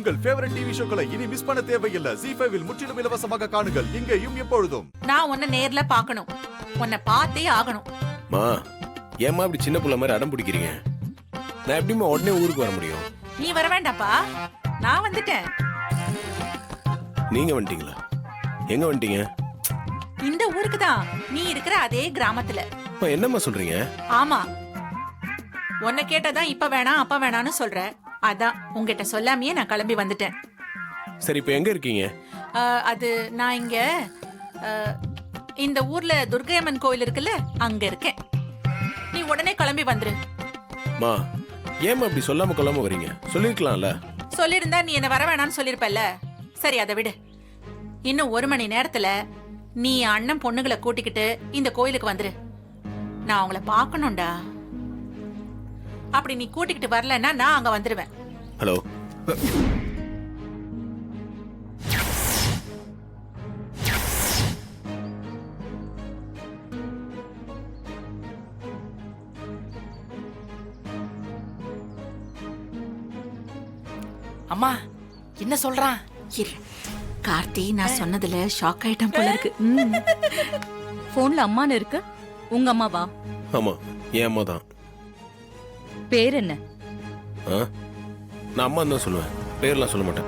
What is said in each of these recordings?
உங்கள் favourite TV ஷோக்களை இனி miss பண்ண தேவையில்லை. ZEE5 இல் முற்றிலும் இலவசமாக காணுங்கள், இங்கேயும் எப்பொழுதும். நான் உன்னை நேர்ல பார்க்கணும், உன்னை பார்த்தே ஆகணும். மா ஏமா இப்படி சின்ன புள்ள மாதிரி அடம் பிடிக்கிறீங்க? நான் எப்படிமா உடனே ஊருக்கு வர முடியும்? நீ வர வேண்டாப்பா, நான் வந்துட்டேன். நீங்க வந்துட்டீங்களா? எங்க வந்துட்டீங்க? இந்த ஊருக்கு தான், நீ இருக்கிற அதே கிராமத்துல. என்னம்மா சொல்றீங்க? ஆமா, உன்னை கேட்டதான் இப்ப வேணாம் அப்ப வேணாம்னு சொல்ற. அதான் உங்ககிட்ட சொல்லாமையே நான் கிளம்பி வந்துட்டேன். சரி, இப்ப எங்க இருக்கீங்க? அது நான் இங்க இந்த ஊர்ல துர்க்கையம்மன் கோயில் இருக்குல்ல, அங்க இருக்கேன். நீ உடனே கிளம்பி வந்துரு. மா ஏமா இப்படி சொல்லாம கொள்ளாம வரீங்க? சொல்லிருக்கலாம்ல. சொல்லிருந்தா நீ என்ன வர வேணாம்னு சொல்லிருப்பல்ல. சரி, அதை விடு. இன்னும் 1 மணி நேரத்துல நீ அண்ணன் பொண்ணுகளை கூட்டிக்கிட்டு இந்த கோயிலுக்கு வந்துரு. நான் அவங்கள பாக்கணும்டா. அப்படி நீ கூட்டிக்கிட்டு வரலன்னா நான் அங்க வந்துருவேன். ஹலோ, அம்மா என்ன சொல்றான்? கார்த்தி, நான் சொன்னதுல ஷாக் ஆயிட்டம் போல இருக்கு. போன்ல அம்மான்னு இருக்கு. உங்க அம்மாவா? ஆமா, என் அம்மா தான். பேர் என்ன? நான் அம்மா தான் சொல்லுவேன், பேர்லாம் சொல்ல மாட்டேன்.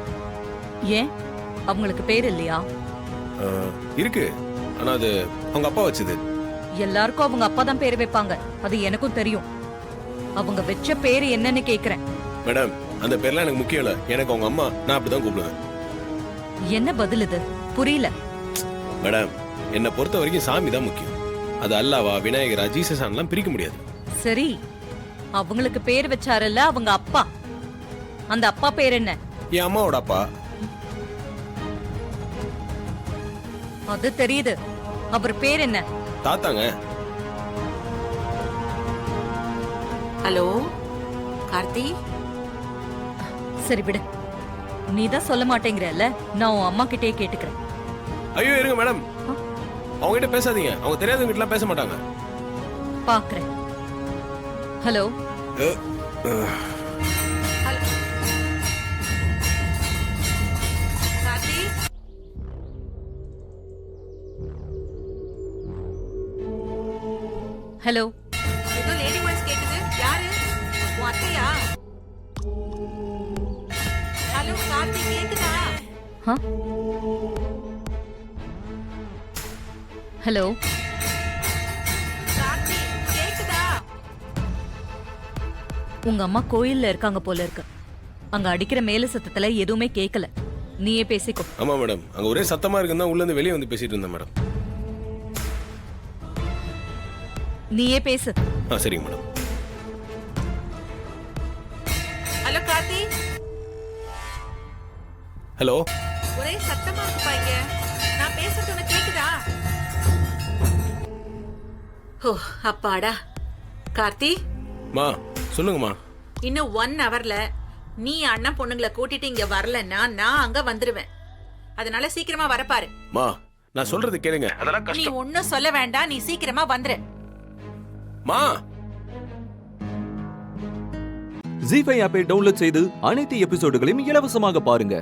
ஏன், அவங்களுக்கு பேர் இல்லையா? இருக்கு, ஆனா அது அவங்க அப்பா வச்சது. எல்லாருக்கும் அவங்க அப்பா தான் பேர் வைப்பாங்க, அது எனக்கும் தெரியும். அவங்க வச்ச பேரு என்னன்னு கேக்குறேன். மேடம், அந்த பேர்லாம் எனக்கு முக்கியம் இல்ல. எனக்கு அவங்க அம்மா, நான் அப்படிதான் கூப்பிடுவேன். என்ன பதில் இது? புரியல. மேடம், என்னை பொறுத்த வரைக்கும் சாமி தான் முக்கியம். அது அல்லாவா, விநாயகரா, ஜீசஸான்லாம் பிரிக்க முடியாது. சரி, அவங்களுக்கு பேர் வச்சாருல்ல அவங்க அப்பா, அந்த அப்பா பேர் என்ன? என் அம்மாவோட அப்பா. அது தெரியுது, அவர் பேர் என்ன? தாத்தாங்க. ஹலோ கார்த்தி. சரி விடு, நீ தான் சொல்ல மாட்டேங்கிறல்ல, நான் உன் அம்மா கிட்டே கேட்டுக்கிறேன். ஐயோ இருங்க மேடம், அவங்க கிட்ட பேசாதீங்க. அவங்க தெரியாதவங்க கிட்ட பேச மாட்டாங்க. பாக்குறேன். ஹலோ. கார்த்தி, ஹலோ. ஏதோ லேடி வாய்ஸ் கேக்குது. யாரு? உன் அத்தையா? ஹலோ கார்த்தி, கேக்குதா? ஹலோ கார்த்தி, கேக்குதா? உங்க அம்மா கோயில்ல இருக்காங்க போல இருக்கு. அங்க அடிக்கிற மேல சத்தத்துல எதுவுமே கேட்கல. நீயே பேசிக்கோ. ஆமா மேடம், அங்க ஒரே சத்தமா இருக்குன்னு உள்ள இருந்து வெளியே வந்து பேசிட்டு இருந்தேன் மேடம். நீயே பேசு. சரிங்க மேடம். ஹலோ கார்த்தி. ஹலோ. ஒரே சத்தமா இருக்கு பாங்க. நான் பேசுறது உனக்கு கேக்குதா? ஓ அப்பாடா. கார்த்தி, மா சொல்லுங்கம்மா. இன்னும் 1 ஹவர்ல நீ அண்ணன் பொண்ணுங்களை கூட்டிட்டு இங்க வரலன்னா நான் அங்க வந்துருவேன். அதனால சீக்கிரமா வரப்பாரு. மா நான் சொல்றது கேளுங்க. அதெல்லாம் நீ கஷ்டம். ஒன்னும் சொல்ல வேண்டாம், நீ சீக்கிரமா வந்துரு. மா. ZEE5 ஆப்பை டவுன்லோட் செய்து அனைத்து எபிசோடுகளையும் இலவசமாக பாருங்க.